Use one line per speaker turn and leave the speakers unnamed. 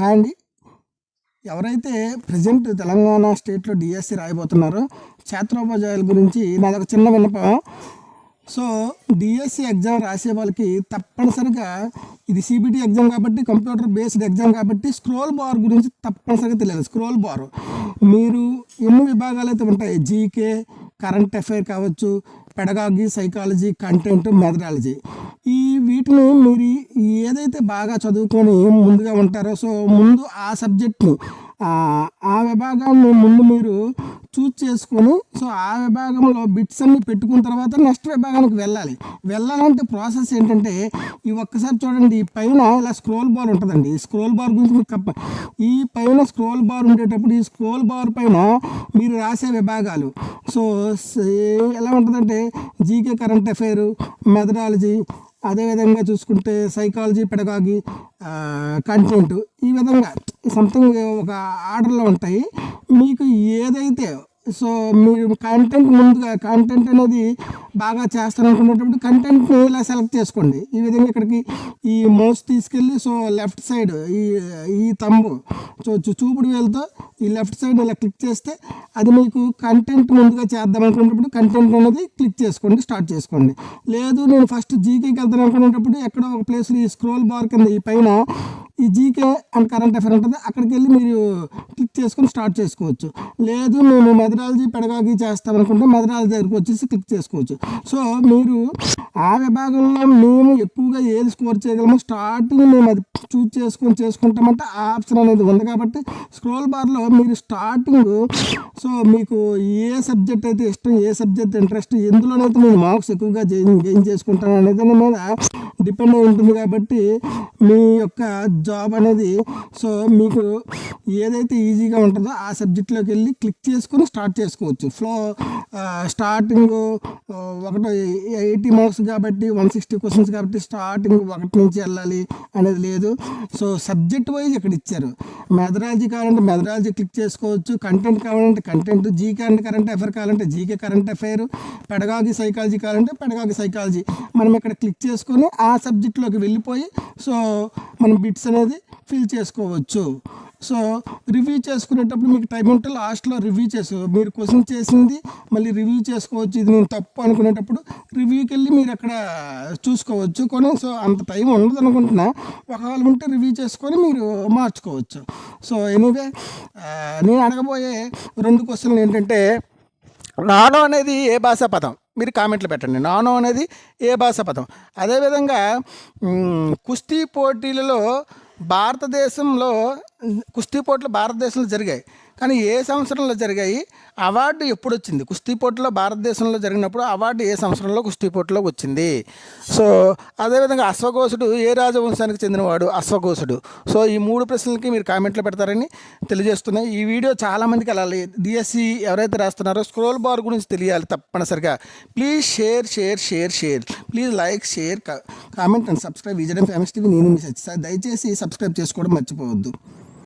And ఎవరైతే present Telangana స్టేట్లో DSC రాయబోతున్నారో ఛాత్రోపాధ్యాయుల గురించి నాదొక చిన్న విన్నపం. సో డిఎస్సి ఎగ్జామ్ రాసే వాళ్ళకి తప్పనిసరిగా ఇది సిబిటి ఎగ్జామ్ కాబట్టి, కంప్యూటర్ బేస్డ్ ఎగ్జామ్ కాబట్టి స్క్రోల్ బార్ గురించి తప్పనిసరిగా తెలియాలి. స్క్రోల్ బార్ మీరు ఎన్ని విభాగాలు అయితే ఉంటాయి, జీకే, కరెంట్ అఫైర్ కావచ్చు, పెడగాగి, సైకాలజీ, కంటెంట్, మెథడాలజీ, వీటిని మీరు ఏదైతే బాగా చదువుకొని ముందుగా ఉంటారో సో ముందు ఆ సబ్జెక్ట్ని ఆ విభాగాన్ని ముందు మీరు చూజ్ చేసుకొని సో ఆ విభాగంలో బిట్స్ అన్ని పెట్టుకున్న తర్వాత నెక్స్ట్ విభాగానికి వెళ్ళాలంటే ప్రాసెస్ ఏంటంటే ఈ ఒక్కసారి చూడండి, ఈ పైన ఇలా స్క్రోల్ బార్ ఉంటుందండి. ఈ స్క్రోల్ బార్ గురించి మీకు ఈ పైన స్క్రోల్ బార్ ఉండేటప్పుడు ఈ స్క్రోల్ బార్ పైన మీరు రాసే విభాగాలు సో ఎలా ఉంటుందంటే జీకే, కరెంట్ అఫైర్, మెథడాలజీ, అదేవిధంగా చూసుకుంటే సైకాలజీ, పెడగాగి, కంటెంట్, ఈ విధంగా సంథింగ్ ఒక ఆర్డర్లో ఉంటాయి. మీకు ఏదైతే సో మీరు కంటెంట్ అనేది బాగా చేస్తారనుకునేటప్పుడు కంటెంట్ని ఇలా సెలెక్ట్ చేసుకోండి. ఈ విధంగా ఇక్కడికి ఈ మౌస్ తీసుకెళ్ళి సో లెఫ్ట్ సైడ్ ఈ తంబు చూపుడు వేలుతో ఈ లెఫ్ట్ సైడ్ ఇలా క్లిక్ చేస్తే అది మీకు కంటెంట్ ముందుగా చేద్దాం అనుకునేటప్పుడు కంటెంట్ అనేది క్లిక్ చేసుకోండి, స్టార్ట్ చేసుకోండి. లేదు నేను ఫస్ట్ జీకేకి వెళ్తాను అనుకునేటప్పుడు ఎక్కడో ఒక ప్లేస్లో ఈ స్క్రోల్ బార్ కింద ఈ పైన ఈ జీకే అండ్ కరెంట్ అఫైర్ ఉంటుంది, అక్కడికి వెళ్ళి మీరు క్లిక్ చేసుకొని స్టార్ట్ చేసుకోవచ్చు. లేదు మేము మెథడాలజీ, పెడగాగి చేస్తామనుకుంటే మెథడాలజీ దగ్గరికి వచ్చేసి క్లిక్ చేసుకోవచ్చు. సో మీరు ఆ విభాగంలో మేము ఎక్కువగా ఏది స్కోర్ చేయగలమో స్టార్టింగ్ మేము అది చూజ్ చేసుకుంటామంటే ఆ ఆప్షన్ అనేది ఉంది. కాబట్టి స్క్రోల్ బార్లో మీరు స్టార్టింగ్ సో మీకు ఏ సబ్జెక్ట్ అయితే ఇష్టం, ఏ సబ్జెక్ట్ ఇంట్రెస్ట్, ఎందులోనైతే నేను మార్క్స్ ఎక్కువగా గెయిన్ చేసుకుంటాను అనేది మీద డిపెండ్ అయి ఉంటుంది. కాబట్టి మీ యొక్క జాబ్ అనేది సో మీకు ఏదైతే ఈజీగా ఉంటుందో ఆ సబ్జెక్ట్లోకి వెళ్ళి క్లిక్ చేసుకొని స్టార్ట్ చేసుకోవచ్చు. స్టార్టింగ్ 80 మార్క్స్ కాబట్టి 160 క్వశ్చన్స్ కాబట్టి స్టార్టింగ్ 1 నుంచి వెళ్ళాలి అనేది లేదు. సో సబ్జెక్ట్ వైజ్ ఇక్కడ ఇచ్చారు. మెథడాలజీ కావాలంటే మెథడాలజీ క్లిక్ చేసుకోవచ్చు, కంటెంట్ కావాలంటే content, GK and current affair కావాలంటే GK, current affair, pedagogy, psychology కావాలంటే పెడగాగి, సైకాలజీ మనం ఇక్కడ క్లిక్ చేసుకొని ఆ సబ్జెక్ట్లోకి వెళ్ళిపోయి సో మనం బిట్స్ అనేది ఫిల్ చేసుకోవచ్చు. సో రివ్యూ చేసుకునేటప్పుడు మీకు టైం ఉంటే లాస్ట్లో రివ్యూ మీరు క్వశ్చన్ చేసింది మళ్ళీ రివ్యూ చేసుకోవచ్చు. ఇది నేను తప్పు అనుకునేటప్పుడు రివ్యూకి వెళ్ళి మీరు అక్కడ చూసుకోవచ్చు. సో అంత టైం ఉండదు అనుకుంటున్నా, ఒకవేళ ఉంటే రివ్యూ చేసుకొని మీరు మార్చుకోవచ్చు. సో ఎనీవే నేను అడగబోయే 2 క్వశ్చన్లు ఏంటంటే, నానో అనేది ఏ భాషా పదం? మీరు కామెంట్లు పెట్టండి. నానో అనేది ఏ భాషా పదం? అదేవిధంగా కుస్తీ పోటీలలో కుస్తీ పోటీలు భారతదేశంలో జరిగాయి, కానీ ఏ సంవత్సరంలో జరిగాయి? అవార్డు ఎప్పుడు వచ్చింది? కుస్తీ పోటీలో భారతదేశంలో జరిగినప్పుడు అవార్డు ఏ సంవత్సరంలో కుస్తీ పోటీలో వచ్చింది? సో అదేవిధంగా అశ్వఘోషుడు ఏ రాజవంశానికి చెందినవాడు? అశ్వఘోషుడు. సో ఈ 3 ప్రశ్నలకి మీరు కామెంట్లో పెడతారని తెలియజేస్తున్నాయి. ఈ వీడియో చాలామందికి వెళ్ళాలి. డిఎస్సి ఎవరైతే రాస్తున్నారో స్క్రోల్ బార్ గురించి తెలియాలి తప్పనిసరిగా. Please share please like, share, comment and subscribe. విజయడం ఫేమస్ టీవీ. నేను మీ సత్య. దయచేసి సబ్స్క్రైబ్ చేసుకోవడం మర్చిపోవద్దు.